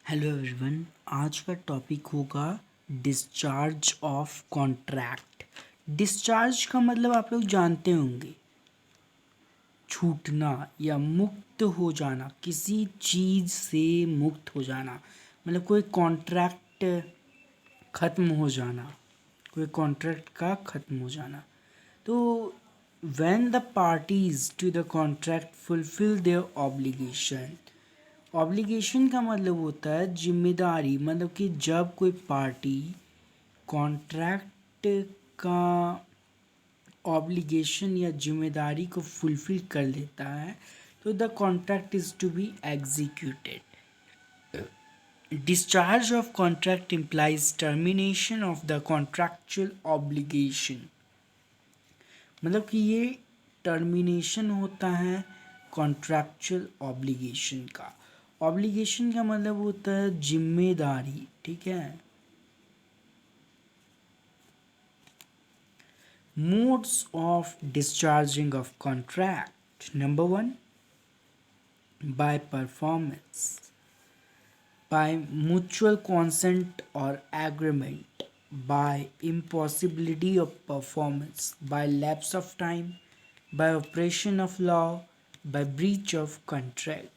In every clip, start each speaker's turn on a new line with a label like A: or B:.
A: Hello everyone. आज का topic होगा डिस्चार्ज ऑफ कॉन्ट्रैक्ट। डिस्चार्ज का मतलब आप लोग जानते होंगे, छूटना या मुक्त हो जाना, किसी चीज़ से मुक्त हो जाना, मतलब कोई कॉन्ट्रैक्ट ख़त्म हो जाना, कोई कॉन्ट्रैक्ट का ख़त्म हो जाना। तो when the parties to the contract fulfil their obligation, obligation का मतलब होता है जिम्मेदारी, मतलब कि जब कोई पार्टी कॉन्ट्रैक्ट का ऑब्लिगेशन या जिम्मेदारी को फुलफिल कर लेता है तो the contract is to be executed. Discharge of contract implies termination of the contractual obligation, मतलब कि ये टर्मिनेशन होता है कॉन्ट्रैक्चुअल ऑब्लिगेशन का। ऑब्लिगेशन का मतलब होता है जिम्मेदारी, ठीक है। Modes of discharging of contract, number one, by performance, by mutual consent or agreement, by impossibility of performance, by lapse of time, by operation of law, by breach of contract.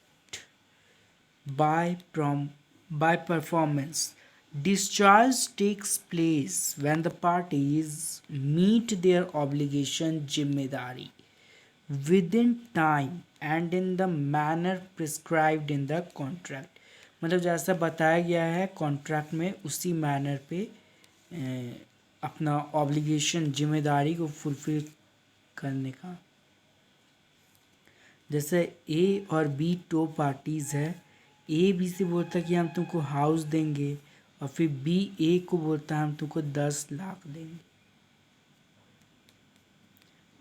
A: By performance, discharge takes place when the parties meet their obligation जिम्मेदारी within time and in the manner prescribed in the contract, मतलब जैसा बताया गया है contract में उसी manner पे अपना ऑब्लिगेशन जिम्मेदारी को फुलफिल करने का। जैसे ए और बी दो पार्टीज़ है, ए बी से बोलता है कि हम तुमको हाउस देंगे और फिर बी ए को बोलता है हम तुमको 10 लाख देंगे।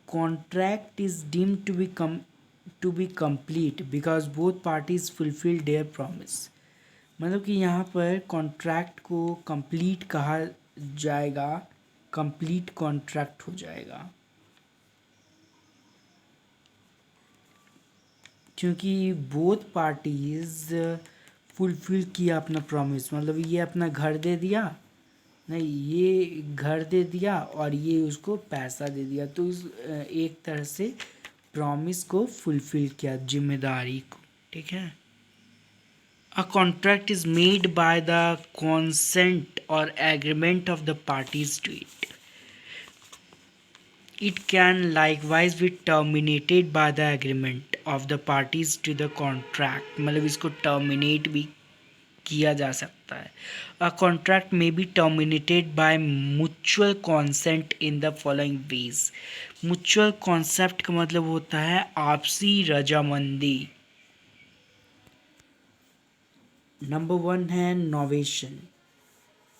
A: Contract is deemed to be complete because both parties fulfil their promise, मतलब कि यहाँ पर कॉन्ट्रैक्ट को कंप्लीट कहा जाएगा, कंप्लीट कॉन्ट्रैक्ट हो जाएगा क्योंकि बोथ पार्टीज फुलफिल किया अपना प्रॉमिस। मतलब ये अपना घर दे दिया, नहीं ये घर दे दिया और ये उसको पैसा दे दिया, तो इस एक तरह से प्रॉमिस को फुलफिल किया, जिम्मेदारी को, ठीक है। A contract is made by the consent or agreement of the parties to it. It can likewise be terminated by the agreement of the parties to the contract, मतलब इसको terminate भी किया जा सकता है। A contract may be terminated by mutual consent in the following ways. Mutual consent का मतलब होता है आपसी रजामंदी। नंबर वन है novation.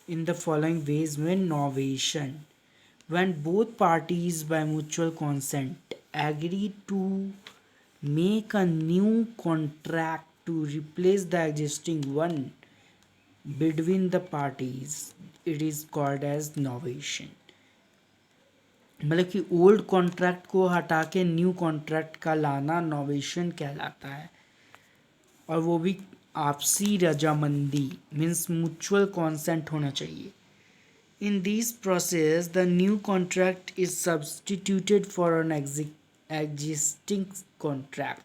A: In the following veg में novation, when both parties by mutual consent agree to make a new contract to replace the existing one between the parties, it is called as novation। मतलब कि old contract को हटा के new contract का लाना novation कहलाता है, और वो भी आपसी रजामंदी, मीन्स म्यूचुअल कॉन्सेंट होना चाहिए। In this process, the new contract is substituted for an existing contract,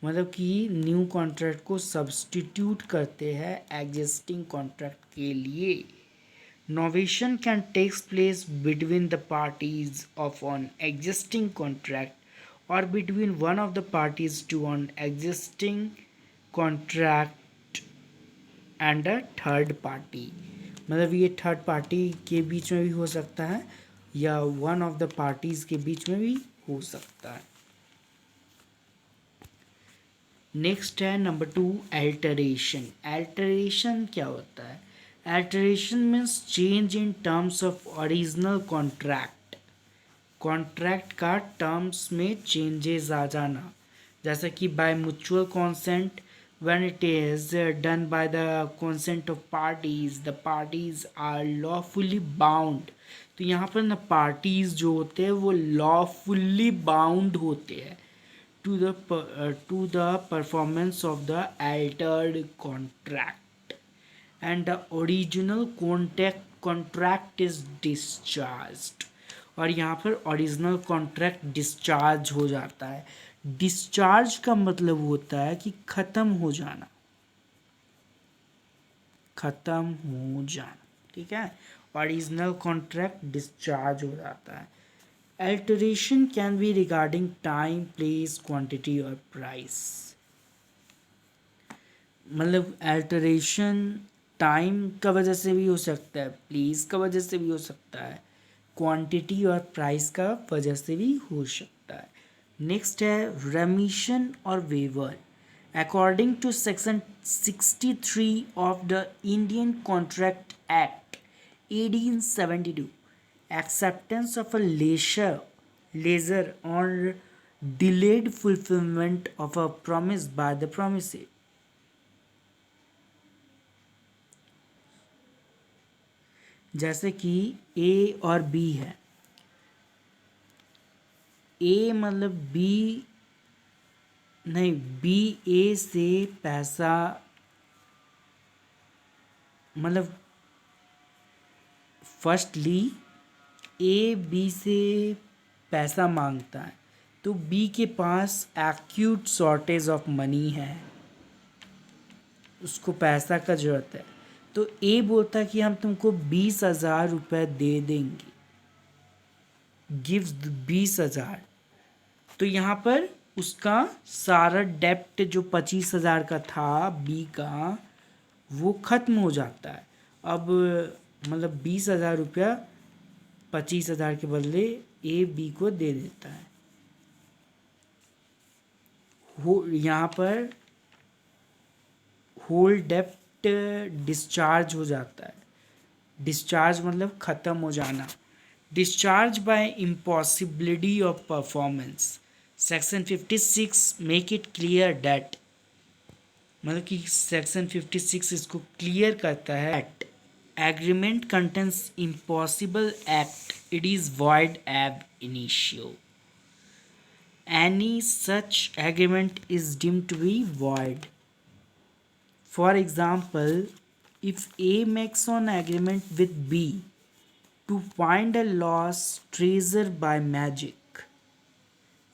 A: मतलब कि न्यू कॉन्ट्रैक्ट को सब्सटीट्यूट करते हैं एग्जिस्टिंग कॉन्ट्रैक्ट के लिए। Novation can takes place between the parties of an existing contract और between one of the parties to an existing contract and a third party, मतलब ये थर्ड पार्टी के बीच में भी हो सकता है या वन ऑफ द पार्टीज के बीच में भी हो सकता है। नेक्स्ट है नंबर टू, एल्टरेशन। एल्टरेशन क्या होता है? Alteration means change in terms of original contract, contract का टर्म्स में चेंजेस आ जाना, जैसा कि by mutual consent, when it is done by the consent of parties, the parties are lawfully bound। तो यहाँ पर ना पार्टीज जो होते हैं वो लॉफुली बाउंड होते हैं to the performance of the altered contract. And the original contract is discharged. और यहाँ पर ओरिजिनल कॉन्ट्रैक्ट डिस्चार्ज हो जाता है। डिस्चार्ज का मतलब होता है कि खत्म हो जाना, खत्म हो जाना, ठीक है। ओरिजिनल कॉन्ट्रैक्ट डिस्चार्ज हो जाता है। Alteration can be regarding time, place, quantity और प्राइस। मतलब अल्टरेशन टाइम का वजह से भी हो सकता है, प्लेस का वजह से भी हो सकता है, क्वांटिटी और प्राइस का वजह से भी हो सकता है। नेक्स्ट है रेमिशन और waiver. According to section 63 of the Indian contract act 1872, acceptance of a leisure or delayed fulfillment of a promise by the promisee। जैसे कि ए और बी है, ए मतलब बी नहीं, बी ए से पैसा, मतलब फर्स्टली ए बी से पैसा मांगता है, तो बी के पास एक्यूट शॉर्टेज ऑफ मनी है, उसको पैसा का ज़रूरत है। तो ए बोलता है कि हम तुमको 20,000 रुपये दे देंगे, गिव्स 20,000। तो यहाँ पर उसका सारा डेप्ट जो 25,000 का था बी का, वो ख़त्म हो जाता है। अब मतलब 20,000 रुपया 25,000 के बदले ए बी को दे देता है। हो यहाँ पर होल डेप्ट डिस्चार्ज हो जाता है। डिस्चार्ज मतलब ख़त्म हो जाना। Discharge by impossibility of performance. Section 56 make it clear that, मतलब कि सेक्शन 56 इसको क्लियर करता है an agreement contains impossible act, it is void ab initio। Any such agreement is deemed to be void। For example, if A makes an agreement with B to find a lost treasure by magic,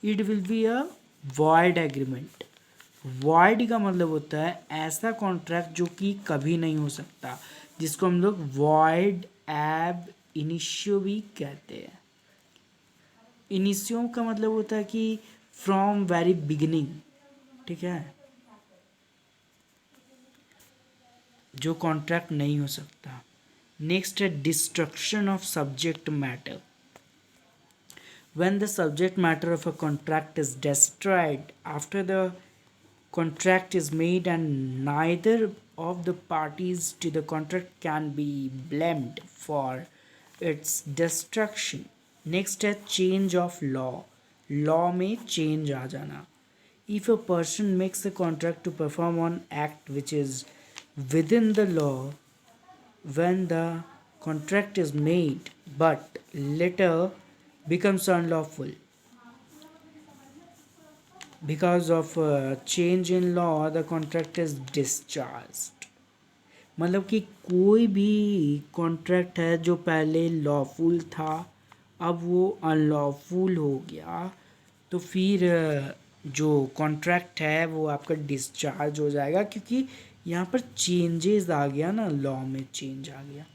A: it will be a void agreement। void का मतलब होता है ऐसा contract जो कि कभी नहीं हो सकता, जिसको हम लोग void ab initio भी कहते हैं। इनिशियो का मतलब होता है कि फ्रॉम वेरी बिगिनिंग, ठीक है, जो कॉन्ट्रैक्ट नहीं हो सकता। नेक्स्ट है destruction of subject matter. When the subject matter of a contract is destroyed after the contract is made and neither of the parties to the contract can be blamed for its destruction। Next है change of law। law में change आ जाना। If a person makes a contract to perform an act which is within the law when the contract is made but later becomes unlawful because of change in law, the contract is discharged। मतलब कि कोई भी contract है जो पहले lawful था, अब वो अनलॉफुल हो गया, तो फिर जो कॉन्ट्रैक्ट है वो आपका डिस्चार्ज हो जाएगा, क्योंकि यहाँ पर चेंजेस आ गया ना, लॉ में चेंज आ गया।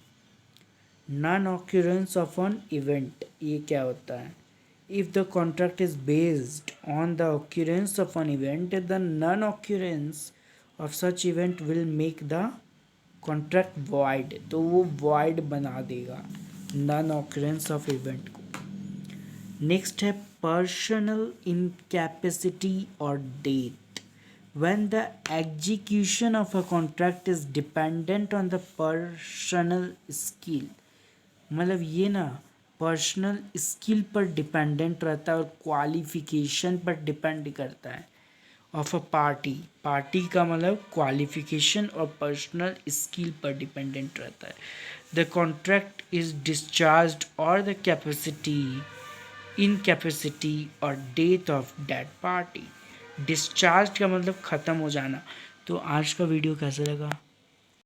A: Non occurrence of an event, ये क्या होता है? If the contract is based on the occurrence of an event, the non-occurrence of such event will make the contract void। तो वो void बना देगा non-occurrence of event को। नेक्स्ट है personal incapacity or death। When the execution of a contract is dependent on the personal skill, मतलब ये ना personal skill पर डिपेंडेंट रहता है और क्वालिफिकेशन पर डिपेंड करता है ऑफ अ पार्टी। पार्टी का मतलब क्वालिफिकेशन और पर्सनल स्किल पर डिपेंडेंट रहता है। द कॉन्ट्रैक्ट इज डिस्चार्ज्ड और द कैपेसिटी, इनकैपेसिटी और death of that party. Discharge का मतलब ख़त्म हो जाना। तो आज का वीडियो कैसा लगा?